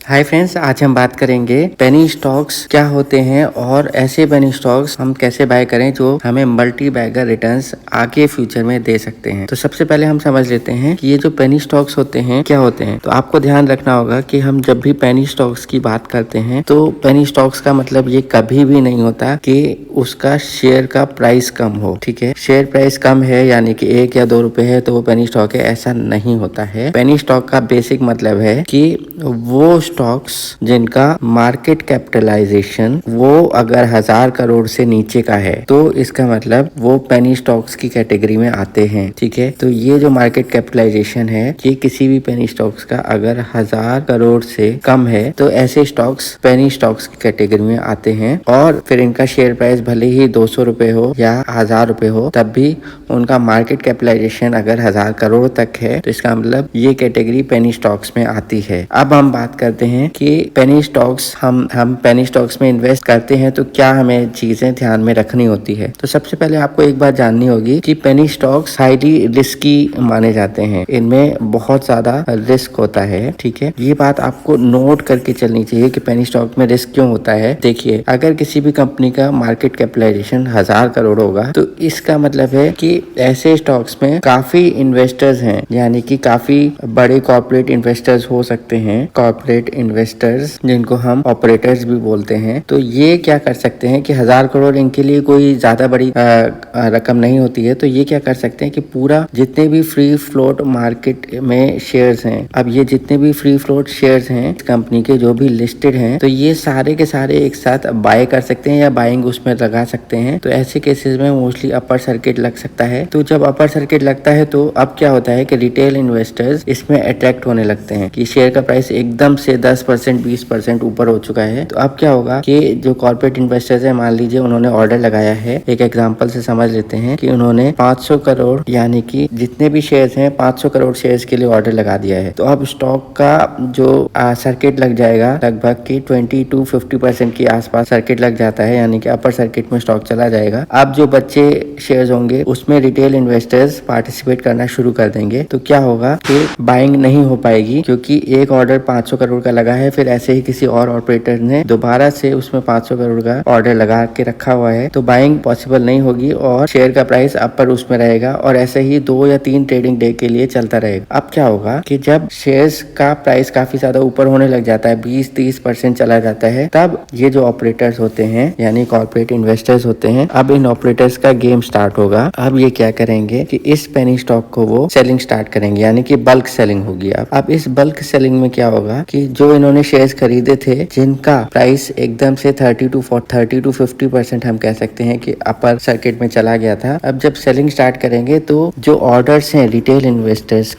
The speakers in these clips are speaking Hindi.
हाय फ्रेंड्स, आज हम बात करेंगे पेनी स्टॉक्स क्या होते हैं और ऐसे पेनी स्टॉक्स हम कैसे बाय करें जो हमें मल्टी बैगर रिटर्न्स आगे फ्यूचर में दे सकते हैं। तो सबसे पहले हम समझ लेते हैं कि ये जो पेनी स्टॉक्स होते हैं क्या होते हैं। तो आपको ध्यान रखना होगा कि हम जब भी पेनी स्टॉक्स की बात करते हैं तो पेनी स्टॉक्स का मतलब ये कभी भी नहीं होता कि उसका शेयर का प्राइस कम हो। ठीक है, शेयर प्राइस कम है यानी कि 1 या 2 रुपए है तो वो पेनी स्टॉक है, ऐसा नहीं होता है। पेनी स्टॉक का बेसिक मतलब है कि वो स्टॉक्स जिनका मार्केट कैपिटलाइजेशन वो अगर 1000 करोड़ से नीचे का है तो इसका मतलब वो पेनी स्टॉक्स की कैटेगरी में आते हैं। ठीक है, तो ये जो मार्केट कैपिटलाइजेशन है ये किसी भी पेनी स्टॉक्स का अगर 1000 करोड़ से कम है तो ऐसे स्टॉक्स पेनी स्टॉक्स की कैटेगरी में आते हैं। और फिर इनका शेयर प्राइस भले ही 200 रुपए हो या 1000 रुपए हो, तब भी उनका मार्केट कैपिटलाइजेशन अगर 1000 करोड़ तक है तो इसका मतलब ये कैटेगरी पेनी स्टॉक्स में आती है। अब हम बात करते हैं कि पेनी स्टॉक्स हम पेनी स्टॉक्स में इन्वेस्ट करते हैं तो क्या हमें चीजें ध्यान में रखनी होती है। तो सबसे पहले आपको एक बात जाननी होगी कि पेनी स्टॉक्स हाईली रिस्की माने जाते हैं, इनमें बहुत ज्यादा रिस्क होता है। ठीक है, ये बात आपको नोट करके चलनी चाहिए कि पेनी स्टॉक में रिस्क क्यों होता है। देखिए, अगर किसी भी कंपनी का मार्केट कैपिटलाइजेशन 1000 करोड़ होगा तो इसका मतलब है कि ऐसे स्टॉक्स में काफी इन्वेस्टर्स हैं, यानी कि काफी बड़े कॉर्पोरेट इन्वेस्टर्स हो सकते हैं, कॉर्पोरेट इन्वेस्टर्स जिनको हम ऑपरेटर्स भी बोलते हैं। तो ये क्या कर सकते हैं कि 1000 करोड़ इनके लिए कोई ज्यादा बड़ी रकम नहीं होती है। तो ये क्या कर सकते हैं कि पूरा जितने भी फ्री फ्लोट मार्केट में शेयर्स हैं, अब ये जितने भी फ्री फ्लोट शेयर्स हैं कंपनी के जो भी लिस्टेड हैं, तो ये सारे के सारे एक साथ बाय कर सकते हैं या बाइंग उसमें लगा सकते हैं। तो ऐसे केसेस में मोस्टली अपर सर्किट लग सकता है। तो जब अपर सर्किट लगता है तो अब क्या होता है कि रिटेल इन्वेस्टर्स इसमें अट्रैक्ट होने लगते हैं कि शेयर का प्राइस एकदम से 10% 20% ऊपर हो चुका है। तो अब क्या होगा कि जो कॉर्पोरेट इन्वेस्टर्स है, मान लीजिए उन्होंने ऑर्डर लगाया है, एक एग्जांपल से समझ लेते हैं कि उन्होंने 500 करोड़ यानी कि जितने भी शेयर्स हैं 500 करोड़ शेयर्स के लिए ऑर्डर लगा दिया है। तो अब स्टॉक का जो सर्किट लग जाएगा लगभग की 20 to 50% के आसपास सर्किट लग जाता है, यानी कि अपर सर्किट में स्टॉक चला जाएगा। अब जो बच्चे शेयर्स होंगे उसमें रिटेल इन्वेस्टर्स पार्टिसिपेट करना शुरू कर देंगे। तो क्या होगा कि बाइंग नहीं हो पाएगी क्योंकि एक ऑर्डर 500 करोड़ का लगा है, फिर ऐसे ही किसी और ऑपरेटर ने दोबारा से उसमें 500 करोड़ का ऑर्डर लगा के रखा हुआ है। तो बाइंग पॉसिबल नहीं होगी और शेयर का प्राइस अपर उसमें रहेगा और ऐसे ही 2 या 3 ट्रेडिंग डे के लिए चलता रहेगा। अब क्या होगा कि जब शेयर्स का प्राइस काफी ज्यादा ऊपर होने लग जाता है, 20-30% चला जाता है, तब ये जो ऑपरेटर्स होते हैं यानी कॉर्पोरेट इन्वेस्टर्स होते हैं, अब इन ऑपरेटर्स का गेम स्टार्ट होगा। अब ये क्या करेंगे कि इस पेनी स्टॉक को वो सेलिंग स्टार्ट करेंगे, यानी कि बल्क सेलिंग होगी। अब इस बल्क सेलिंग में क्या होगा कि जो इन्होंने शेयर्स खरीदे थे जिनका प्राइस एकदम से 30 to 50% हम कह सकते हैं कि अपर सर्किट में चला गया था, अब जब सेलिंग स्टार्ट करेंगे तो जो ऑर्डर्स हैं रिटेल इन्वेस्टर्स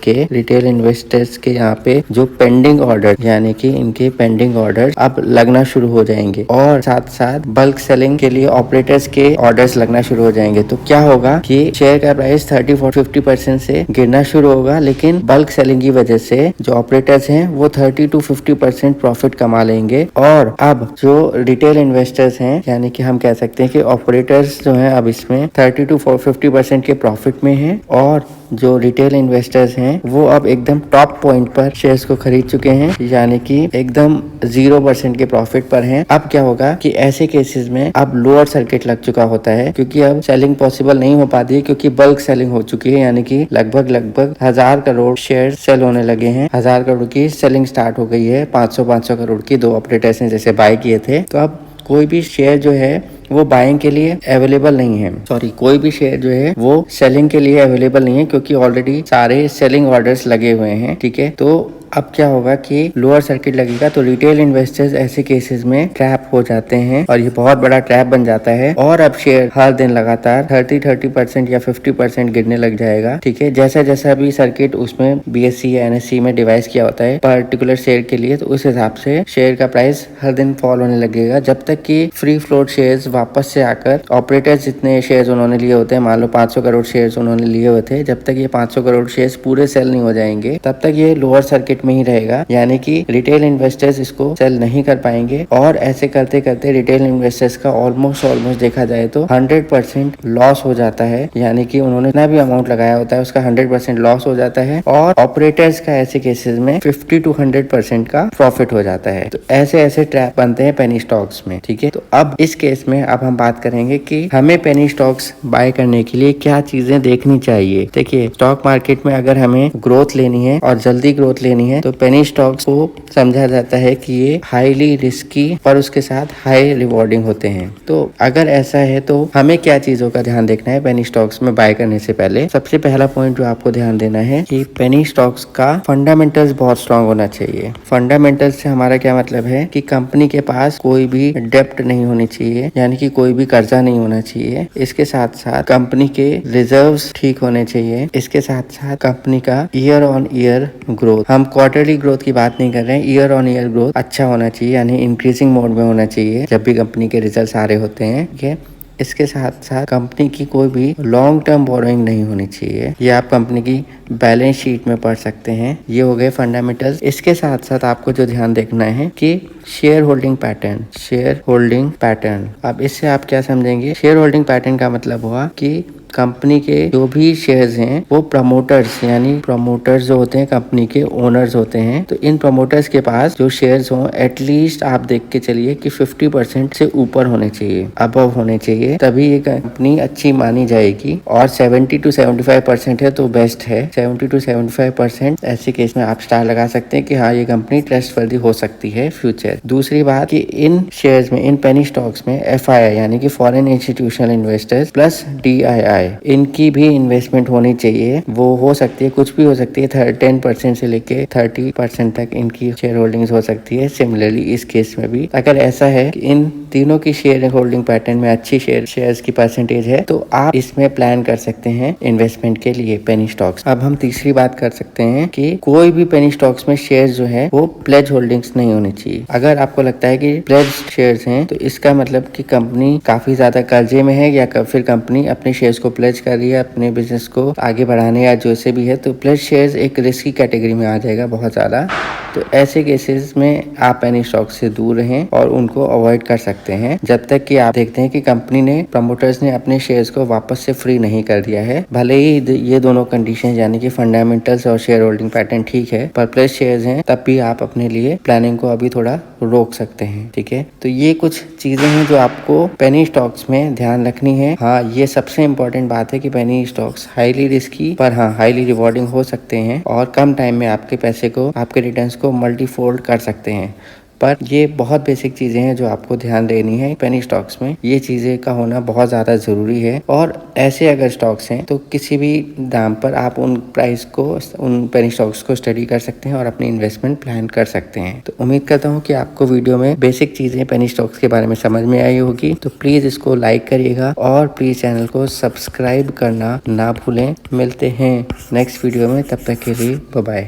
के यहाँ पे जो पेंडिंग ऑर्डर यानी कि इनके पेंडिंग ऑर्डर अब लगना शुरू हो जाएंगे और साथ साथ बल्क सेलिंग के लिए ऑपरेटर्स के ऑर्डर्स लगना शुरू हो जाएंगे। तो क्या होगा कि शेयर का प्राइस 30-50% से गिरना शुरू होगा, लेकिन बल्क सेलिंग की वजह से जो ऑपरेटर्स हैं वो 30 to 50% प्रॉफिट कमा लेंगे। और अब जो रिटेल इन्वेस्टर्स हैं यानी कि हम कह सकते हैं कि ऑपरेटर्स जो हैं अब इसमें 30 to 50% के प्रॉफिट में हैं और जो रिटेल इन्वेस्टर्स हैं वो अब एकदम टॉप पॉइंट पर शेयर्स को खरीद चुके हैं, यानी कि एकदम 0% के प्रॉफिट पर हैं। अब क्या होगा कि ऐसे केसेस में अब लोअर सर्किट लग चुका होता है क्योंकि अब सेलिंग पॉसिबल नहीं हो पाती है क्योंकि बल्क सेलिंग हो चुकी है, यानी कि लगभग 1000 करोड़ शेयर सेल होने लगे हैं। 1000 करोड़ की सेलिंग स्टार्ट हो गई है, 500 करोड़ की दो ऑपरेटर्स ने जैसे बाय किए थे। तो अब कोई भी शेयर जो है वो बाइंग के लिए अवेलेबल नहीं है, कोई भी शेयर जो है वो सेलिंग के लिए अवेलेबल नहीं है क्योंकि ऑलरेडी सारे सेलिंग ऑर्डर्स लगे हुए हैं। ठीक है, तो अब क्या होगा कि लोअर सर्किट लगेगा तो रिटेल इन्वेस्टर्स ऐसे केसेस में ट्रैप हो जाते हैं और ये बहुत बड़ा ट्रैप बन जाता है और अब शेयर हर दिन लगातार 30% या 50% गिरने लग जाएगा। ठीक है, जैसा जैसा भी सर्किट उसमें BSE या NSE में डिवाइस किया होता है पर्टिकुलर शेयर के लिए, तो उस हिसाब से शेयर का प्राइस हर दिन फॉल होने लगेगा जब तक कि फ्री फ्लोट शेयर्स वापस से आकर ऑपरेटर्स जितने शेयर्स उन्होंने लिए होते हैं, मान लो 500 करोड़ शेयर्स उन्होंने लिए हुए थे, जब तक ये 500 करोड़ शेयर्स पूरे सेल नहीं हो जाएंगे तब तक ये लोअर सर्किट मार्केट में ही रहेगा, यानी कि रिटेल इन्वेस्टर्स इसको सेल नहीं कर पाएंगे और ऐसे करते करते रिटेल इन्वेस्टर्स का ऑलमोस्ट देखा जाए तो 100% लॉस हो जाता है, यानी कि उन्होंने जितना भी अमाउंट लगाया होता है उसका 100% लॉस हो जाता है और ऑपरेटर्स का ऐसे केसेस में 50 to 100% का प्रॉफिट हो जाता है। तो ऐसे ट्रैप बनते हैं पेनी स्टॉक्स में, ठीक है। तो अब इस केस में अब हम बात करेंगे कि हमें पेनी स्टॉक्स बाय करने के लिए क्या चीजें देखनी चाहिए। देखिए, स्टॉक मार्केट में अगर हमें ग्रोथ लेनी है और जल्दी ग्रोथ लेनी है तो पेनी स्टॉक्स को समझा जाता है कि ये हाईली रिस्की और उसके साथ हाई रिवॉर्डिंग होते हैं। तो अगर ऐसा है तो हमें क्या चीजों का ध्यान देखना है पेनी स्टॉक्स में बाय करने से पहले। सबसे पहला पॉइंट जो आपको ध्यान देना है कि पेनी स्टॉक्स का फंडामेंटल्स बहुत स्ट्रांग होना चाहिए। फंडामेंटल्स से हमारा क्या मतलब है कि कंपनी के पास कोई भी डेप्ट नहीं होनी चाहिए, यानी कि कोई भी कर्जा नहीं होना चाहिए। इसके साथ साथ कंपनी के रिजर्व्स ठीक होने चाहिए। इसके साथ साथ कंपनी का ईयर ऑन ईयर ग्रोथ, हम क्वार्टरली ग्रोथ की बात नहीं कर रहे हैं, ईयर ऑन ईयर ग्रोथ अच्छा होना चाहिए, यानी इंक्रीजिंग मोड में होना चाहिए जब भी कंपनी के रिजल्ट आ रहे होते हैं, ठीक है। इसके साथ साथ कंपनी की कोई भी लॉन्ग टर्म बोरोइंग नहीं होनी चाहिए, ये आप कंपनी की बैलेंस शीट में पढ़ सकते हैं। ये हो गए फंडामेंटल्स। इसके साथ साथ आपको जो ध्यान देखना है कि शेयर होल्डिंग पैटर्न। अब इससे आप क्या समझेंगे? शेयर होल्डिंग पैटर्न का मतलब हुआ कि कंपनी के जो भी शेयर्स हैं वो प्रमोटर्स, यानी प्रमोटर्स जो होते हैं कंपनी के ओनर्स होते हैं, तो इन प्रमोटर्स के पास जो शेयर्स हों एटलीस्ट आप देख के चलिए कि 50% से ऊपर होने चाहिए, अबव होने चाहिए, तभी ये कंपनी अच्छी मानी जाएगी। और 70 to 75% है तो बेस्ट है। 70 to 75% ऐसे केस में आप स्टार लगा सकते हैं कि हाँ, ये कंपनी ट्रस्टवर्दी हो सकती है फ्यूचर। दूसरी बात कि इन शेयर्स में, इन पेनी स्टॉक्स में FII यानी कि foreign institutional investors plus DII, इनकी भी इन्वेस्टमेंट होनी चाहिए। वो हो सकती है, कुछ भी हो सकती है, 10% से लेके 30% तक इनकी शेयर होल्डिंग्स हो सकती है। सिमिलरली इस केस में भी अगर ऐसा है कि इन तीनों की शेयर होल्डिंग पैटर्न में अच्छी शेयर्स की परसेंटेज है तो आप इसमें प्लान कर सकते हैं इन्वेस्टमेंट के लिए पेनी स्टॉक्स। अब हम तीसरी बात कर सकते हैं कि कोई भी पेनी स्टॉक्स में शेयर्स जो है वो प्लेज होल्डिंग्स नहीं होनी चाहिए। अगर आपको लगता है कि प्लेज शेयर्स हैं तो इसका मतलब कि कंपनी काफी ज्यादा कर्जे में है या फिर कंपनी अपने शेयर्स को प्लेज कर रही है अपने बिजनेस को आगे बढ़ाने या जो से भी है, तो प्लेज शेयर्स एक रिस्की कैटेगरी में आ जाएगा बहुत ज्यादा। तो ऐसे केसेस में आप पेनी स्टॉक से दूर रहें और उनको अवॉइड कर सकते हैं जब तक कि आप देखते हैं कि कंपनी ने, प्रमोटर्स ने अपने शेयर्स को वापस से फ्री नहीं कर दिया है। भले ही ये दोनों कंडीशन यानी कि फंडामेंटल्स और शेयर होल्डिंग पैटर्न ठीक है, पर प्लेज शेयर्स हैं तब भी आप अपने लिए प्लानिंग को अभी थोड़ा रोक सकते हैं, ठीक है। तो ये कुछ चीजें हैं जो आपको पेनी स्टॉक्स में ध्यान रखनी है। हाँ, ये सबसे इम्पोर्टेंट बात है कि पेनी स्टॉक्स हाईली रिस्की पर हाँ हाईली रिवॉर्डिंग हो सकते हैं और कम टाइम में आपके पैसे को, आपके रिटर्न्स को मल्टीफोल्ड कर सकते हैं। पर ये बहुत बेसिक चीज़ें हैं जो आपको ध्यान देनी है पेनी स्टॉक्स में। ये चीज़ें का होना बहुत ज़्यादा ज़रूरी है। और ऐसे अगर स्टॉक्स हैं तो किसी भी दाम पर आप उन प्राइस को, उन पेनी स्टॉक्स को स्टडी कर सकते हैं और अपनी इन्वेस्टमेंट प्लान कर सकते हैं। तो उम्मीद करता हूँ कि आपको वीडियो में बेसिक चीज़ें पेनी स्टॉक्स के बारे में समझ में आई होगी। तो प्लीज़ इसको लाइक करिएगा और प्लीज़ चैनल को सब्सक्राइब करना ना भूलें। मिलते हैं नेक्स्ट वीडियो में, तब तक के लिए बाय बाय।